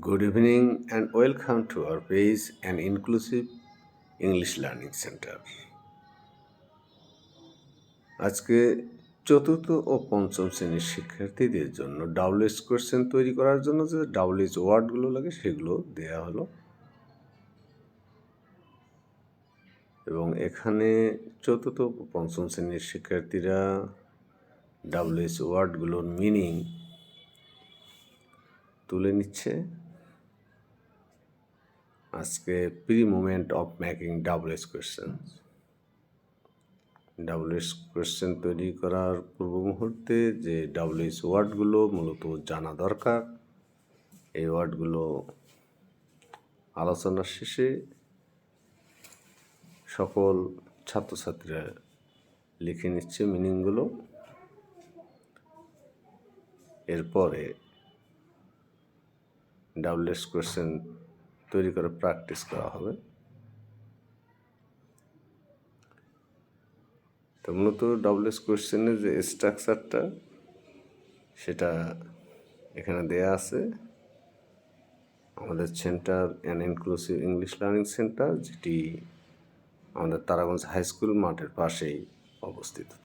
Good evening and welcome to our page and inclusive English Learning Center. আজকে চতুর্থ ও পঞ্চম শ্রেণীর শিক্ষার্থীদের জন্য ডাব্লিউএইচ কোয়েশ্চেন তৈরি করার জন্য যে ডাব্লিউএইচ ওয়ার্ডগুলো লাগে সেগুলো দেয়া হলো এবং এখানে চতুর্থ ও পঞ্চম শ্রেণীর শিক্ষার্থীরা ডাব্লিউএইচ ওয়ার্ডগুলোর মিনিং তুলে নিচ্ছে। আজকে pre movement of making WH question question তৈরি করার পূর্ব মুহূর্তে যে ডাব্লিউএইচ ওয়ার্ডগুলো মূলত জানা দরকার, এই ওয়ার্ডগুলো আলোচনার শেষে সকল ছাত্রছাত্রীরা লিখে নিচ্ছে মিনিংগুলো। এরপরে ডাব্লিউএইচ কোয়েশ্চেন তৈরি করে প্র্যাকটিস করা হবে। তো মূলত ডাব্লিউএইচ কোয়েশ্চেনের যে স্ট্রাকচারটা সেটা এখানে দেয়া আছে। আমাদের centre and inclusive English learning centre, যেটি আমাদের তারাগঞ্জ হাই স্কুল মাঠের পাশেই অবস্থিত।